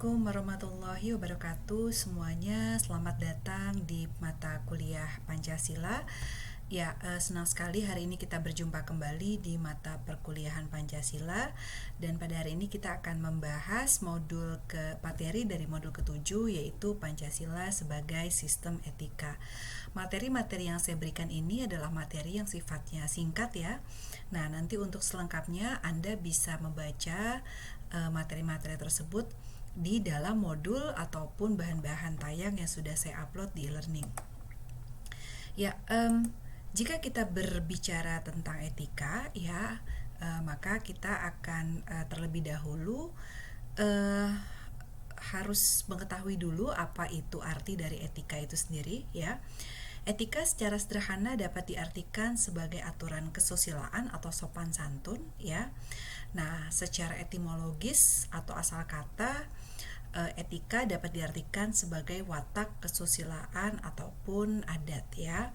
Assalamualaikum warahmatullahi wabarakatuh semuanya. Selamat datang di mata kuliah Pancasila. Ya, senang sekali hari ini kita berjumpa kembali di mata perkuliahan Pancasila. Dan pada hari ini kita akan membahas materi dari modul ke-7, yaitu Pancasila sebagai sistem etika. Materi-materi yang saya berikan ini adalah materi yang sifatnya singkat ya. Nah, nanti untuk selengkapnya Anda bisa membaca materi-materi tersebut di dalam modul ataupun bahan-bahan tayang yang sudah saya upload di e-learning. Ya, jika kita berbicara tentang etika, ya, maka kita akan terlebih dahulu harus mengetahui dulu apa itu arti dari etika itu sendiri, ya. Etika secara sederhana dapat diartikan sebagai aturan kesusilaan atau sopan santun, ya. Nah, secara etimologis atau asal kata, etika dapat diartikan sebagai watak kesusilaan ataupun adat, ya.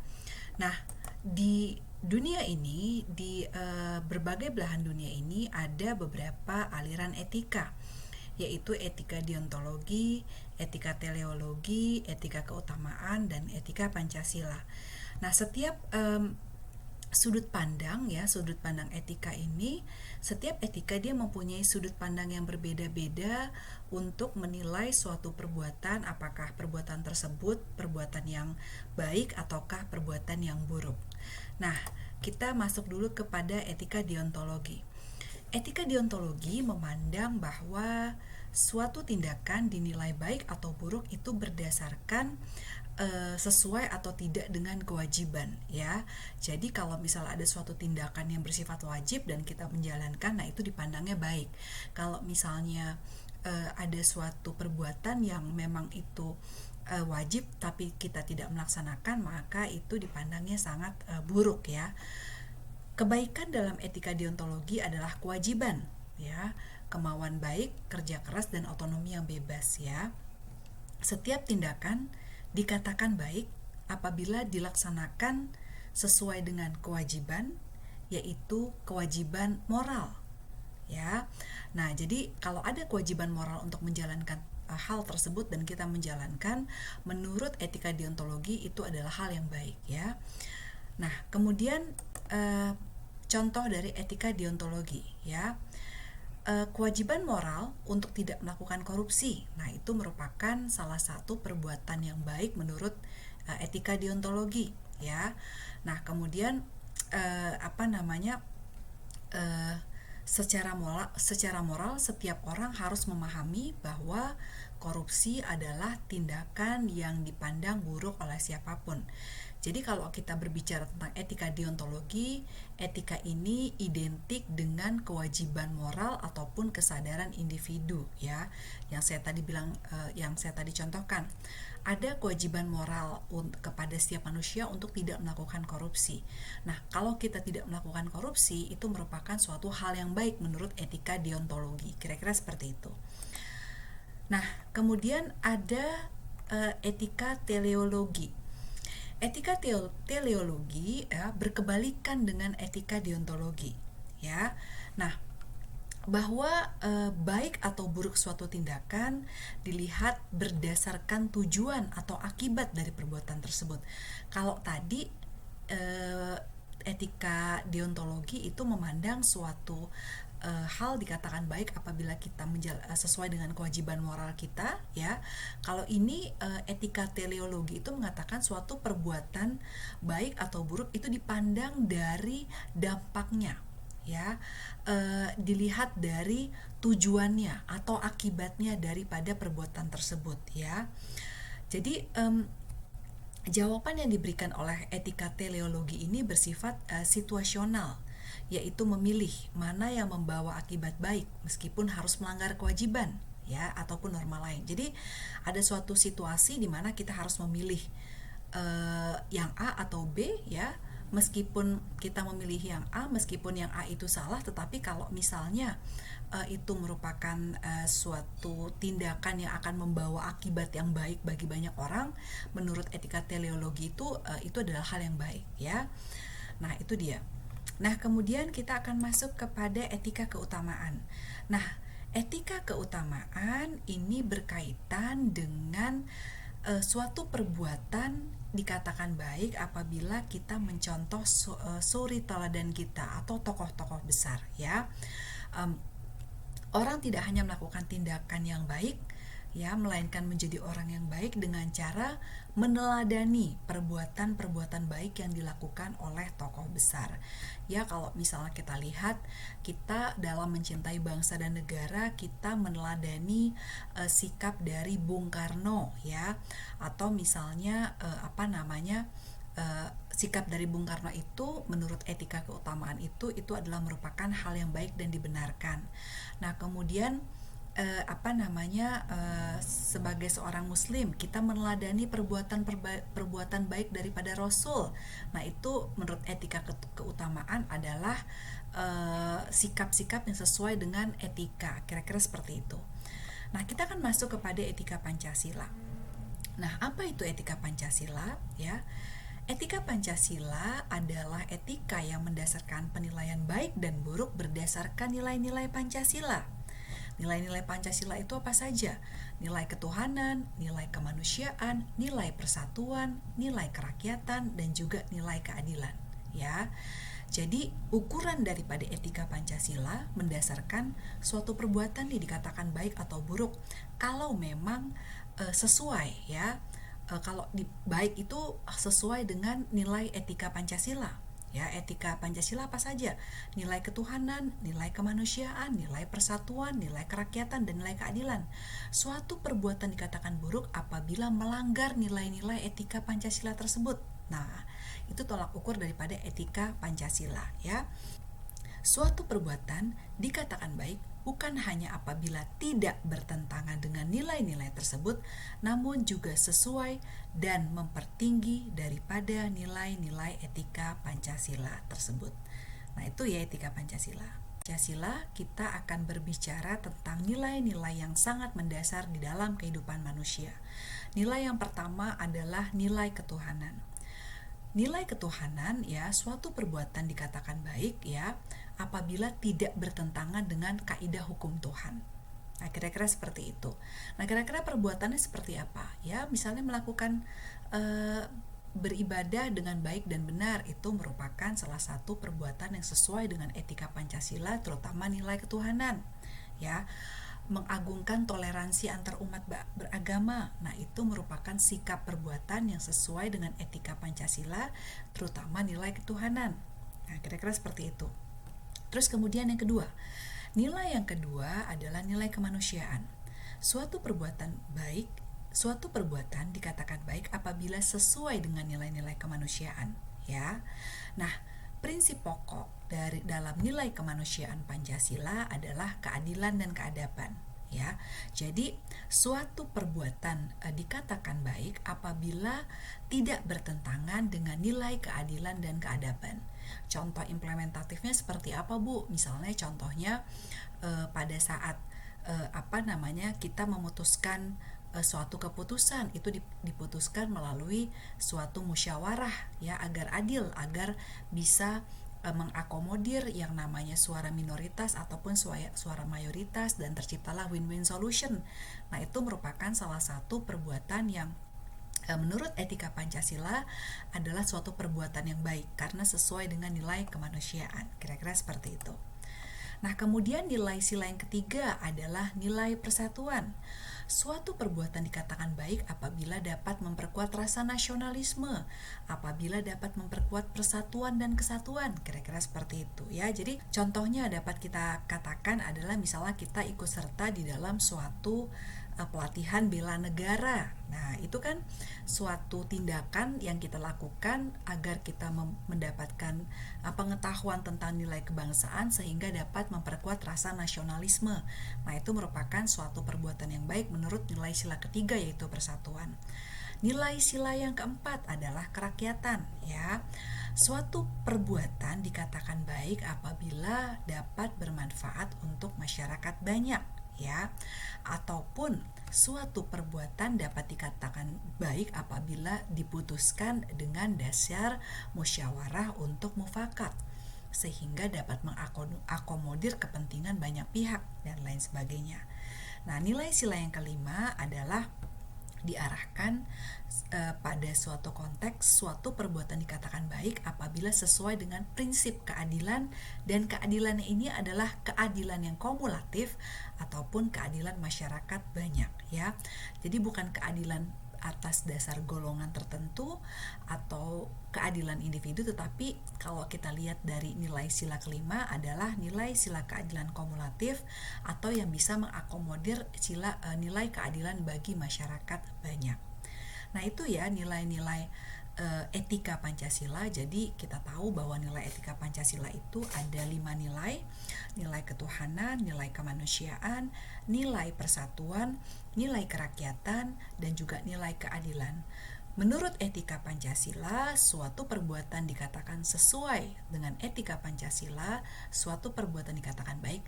Nah, di dunia ini, di berbagai belahan dunia ini ada beberapa aliran etika, yaitu etika deontologi, etika teleologi, etika keutamaan, dan etika Pancasila. Nah, setiap sudut pandang etika ini, setiap etika dia mempunyai sudut pandang yang berbeda-beda untuk menilai suatu perbuatan, apakah perbuatan tersebut perbuatan yang baik ataukah perbuatan yang buruk. Nah, kita masuk dulu kepada etika deontologi. Etika deontologi memandang bahwa suatu tindakan dinilai baik atau buruk itu berdasarkan sesuai atau tidak dengan kewajiban, ya. Jadi kalau misalnya ada suatu tindakan yang bersifat wajib dan kita menjalankan, nah itu dipandangnya baik. Kalau misalnya ada suatu perbuatan yang memang itu wajib tapi kita tidak melaksanakan, maka itu dipandangnya sangat buruk, ya. Kebaikan dalam etika deontologi adalah kewajiban, ya, kemauan baik, kerja keras, dan otonomi yang bebas, ya. Setiap tindakan dikatakan baik apabila dilaksanakan sesuai dengan kewajiban, yaitu kewajiban moral, ya. Nah, jadi kalau ada kewajiban moral untuk menjalankan hal tersebut dan kita menjalankan, menurut etika deontologi itu adalah hal yang baik, ya. Nah, kemudian contoh dari etika deontologi, ya. Kewajiban moral untuk tidak melakukan korupsi. Nah, itu merupakan salah satu perbuatan yang baik menurut etika deontologi, ya. Nah, kemudian secara moral setiap orang harus memahami bahwa korupsi adalah tindakan yang dipandang buruk oleh siapapun. Jadi kalau kita berbicara tentang etika deontologi, etika ini identik dengan kewajiban moral ataupun kesadaran individu, ya. Yang saya tadi contohkan. Ada kewajiban moral kepada setiap manusia untuk tidak melakukan korupsi. Nah, kalau kita tidak melakukan korupsi, itu merupakan suatu hal yang baik menurut etika deontologi. Kira-kira seperti itu. Nah, kemudian ada etika teleologi. Etika teleologi berkebalikan dengan etika deontologi, ya. Nah, bahwa baik atau buruk suatu tindakan dilihat berdasarkan tujuan atau akibat dari perbuatan tersebut. Kalau tadi etika deontologi itu memandang suatu hal dikatakan baik apabila kita sesuai dengan kewajiban moral kita, ya. Kalau ini etika teleologi itu mengatakan suatu perbuatan baik atau buruk itu dipandang dari dampaknya, ya, dilihat dari tujuannya atau akibatnya daripada perbuatan tersebut, ya. Jadi jawaban yang diberikan oleh etika teleologi ini bersifat situasional, yaitu memilih mana yang membawa akibat baik meskipun harus melanggar kewajiban, ya, ataupun norma lain. Jadi ada suatu situasi di mana kita harus memilih yang A atau B, ya. Meskipun kita memilih yang A, meskipun yang A itu salah, tetapi kalau misalnya itu merupakan suatu tindakan yang akan membawa akibat yang baik bagi banyak orang, menurut etika teleologi itu adalah hal yang baik, ya. Nah, itu dia. Nah, kemudian kita akan masuk kepada etika keutamaan. Nah, Etika keutamaan ini berkaitan dengan suatu perbuatan dikatakan baik apabila kita mencontoh suri teladan kita atau tokoh-tokoh besar, ya. Um, Orang tidak hanya melakukan tindakan yang baik, ya, melainkan menjadi orang yang baik dengan cara meneladani perbuatan-perbuatan baik yang dilakukan oleh tokoh besar. Ya, kalau misalnya kita lihat, kita dalam mencintai bangsa dan negara, kita meneladani sikap dari Bung Karno, ya, atau misalnya sikap dari Bung Karno itu menurut etika keutamaan itu adalah merupakan hal yang baik dan dibenarkan. Nah, kemudian sebagai seorang muslim kita meneladani perbuatan baik daripada Rasul. Nah, itu menurut etika keutamaan adalah sikap-sikap yang sesuai dengan etika, kira-kira seperti itu. Nah, kita akan masuk kepada etika Pancasila. Nah, apa itu etika Pancasila, ya? Etika Pancasila adalah etika yang mendasarkan penilaian baik dan buruk berdasarkan nilai-nilai Pancasila. Nilai-nilai Pancasila itu apa saja? Nilai ketuhanan, nilai kemanusiaan, nilai persatuan, nilai kerakyatan, dan juga nilai keadilan, ya. Jadi, ukuran daripada etika Pancasila mendasarkan suatu perbuatan yang dikatakan baik atau buruk kalau memang sesuai, ya. Kalau baik itu sesuai dengan nilai etika Pancasila, ya. Etika Pancasila apa saja? Nilai ketuhanan, nilai kemanusiaan, nilai persatuan, nilai kerakyatan, dan nilai keadilan. Suatu perbuatan dikatakan buruk apabila melanggar nilai-nilai etika Pancasila tersebut. Nah, itu tolak ukur daripada etika Pancasila, ya. Suatu perbuatan dikatakan baik bukan hanya apabila tidak bertentangan dengan nilai-nilai tersebut, namun juga sesuai dan mempertinggi daripada nilai-nilai etika Pancasila tersebut. Nah, itu ya etika Pancasila. Pancasila kita akan berbicara tentang nilai-nilai yang sangat mendasar di dalam kehidupan manusia. Nilai yang pertama adalah nilai ketuhanan. Nilai ketuhanan, ya, suatu perbuatan dikatakan baik, ya, apabila tidak bertentangan dengan kaidah hukum Tuhan. Nah, kira-kira seperti itu. Nah, kira-kira perbuatannya seperti apa? Ya, misalnya melakukan beribadah dengan baik dan benar, itu merupakan salah satu perbuatan yang sesuai dengan etika Pancasila, terutama nilai ketuhanan, ya. Mengagungkan toleransi antar umat beragama. Nah, itu merupakan sikap perbuatan yang sesuai dengan etika Pancasila, terutama nilai ketuhanan. Nah, kira-kira seperti itu. Terus kemudian yang kedua, nilai yang kedua adalah nilai kemanusiaan. Suatu perbuatan dikatakan baik apabila sesuai dengan nilai-nilai kemanusiaan, ya. Nah, prinsip pokok dalam nilai kemanusiaan Pancasila adalah keadilan dan keadaban, ya. Jadi, suatu perbuatan dikatakan baik apabila tidak bertentangan dengan nilai keadilan dan keadaban. Contoh implementatifnya seperti apa, Bu? Misalnya contohnya pada saat kita memutuskan suatu keputusan, itu diputuskan melalui suatu musyawarah, ya, agar adil, agar bisa mengakomodir yang namanya suara minoritas ataupun suara mayoritas, dan terciptalah win-win solution. Nah, itu merupakan salah satu perbuatan yang menurut etika Pancasila adalah suatu perbuatan yang baik karena sesuai dengan nilai kemanusiaan. Kira-kira seperti itu. Nah, kemudian nilai sila yang ketiga adalah nilai persatuan. Suatu perbuatan dikatakan baik apabila dapat memperkuat rasa nasionalisme, apabila dapat memperkuat persatuan dan kesatuan, kira-kira seperti itu, ya. Jadi contohnya dapat kita katakan adalah misalnya kita ikut serta di dalam suatu pelatihan bela negara. Nah, itu kan suatu tindakan yang kita lakukan agar kita mendapatkan pengetahuan tentang nilai kebangsaan sehingga dapat memperkuat rasa nasionalisme. Nah, itu merupakan suatu perbuatan yang baik menurut nilai sila ketiga, yaitu persatuan. Nilai sila yang keempat adalah kerakyatan, ya. Suatu perbuatan dikatakan baik apabila dapat bermanfaat untuk masyarakat banyak, ya, ataupun suatu perbuatan dapat dikatakan baik apabila diputuskan dengan dasar musyawarah untuk mufakat. sehingga dapat mengakomodir kepentingan banyak pihak dan lain sebagainya. Nah, nilai sila yang kelima adalah diarahkan pada suatu konteks suatu perbuatan dikatakan baik apabila sesuai dengan prinsip keadilan, dan keadilan ini adalah keadilan yang kumulatif ataupun keadilan masyarakat banyak, ya. Jadi bukan keadilan atas dasar golongan tertentu atau keadilan individu, tetapi kalau kita lihat dari nilai sila kelima adalah nilai sila keadilan kumulatif atau yang bisa mengakomodir nilai keadilan bagi masyarakat banyak. Nah, itu ya nilai-nilai etika Pancasila. Jadi kita tahu bahwa nilai etika Pancasila itu ada 5 nilai: nilai ketuhanan, nilai kemanusiaan, nilai persatuan, nilai kerakyatan, dan juga nilai keadilan. Menurut etika Pancasila, suatu perbuatan dikatakan sesuai dengan etika Pancasila, suatu perbuatan dikatakan baik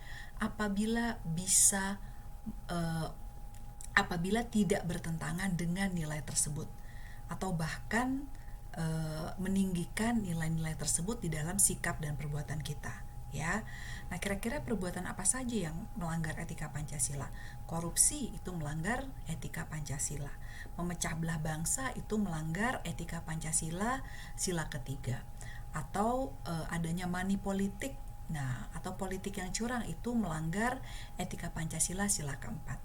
apabila tidak bertentangan dengan nilai tersebut atau bahkan meninggikan nilai-nilai tersebut di dalam sikap dan perbuatan kita, ya. Nah, kira-kira perbuatan apa saja yang melanggar etika Pancasila? Korupsi itu melanggar etika Pancasila. Memecah belah bangsa itu melanggar etika Pancasila sila ketiga. Atau adanya money politik, nah, atau politik yang curang itu melanggar etika Pancasila sila keempat.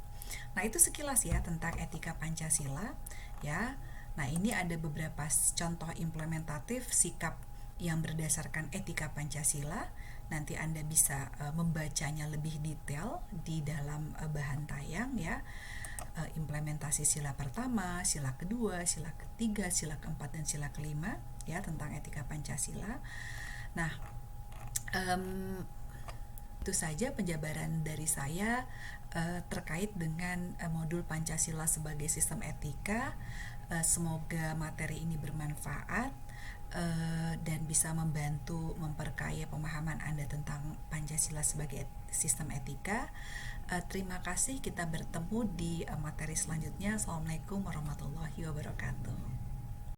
Nah, itu sekilas ya tentang etika Pancasila, ya. Nah, ini ada beberapa contoh implementatif sikap yang berdasarkan etika Pancasila. Nanti Anda bisa membacanya lebih detail di dalam bahan tayang, ya. Implementasi sila pertama, sila kedua, sila ketiga, sila keempat, dan sila kelima, ya, tentang etika Pancasila. Nah, itu saja penjabaran dari saya terkait dengan modul Pancasila sebagai sistem etika. Semoga materi ini bermanfaat dan bisa membantu memperkaya pemahaman Anda tentang Pancasila sebagai sistem etika. Terima kasih, kita bertemu di materi selanjutnya. Assalamualaikum warahmatullahi wabarakatuh.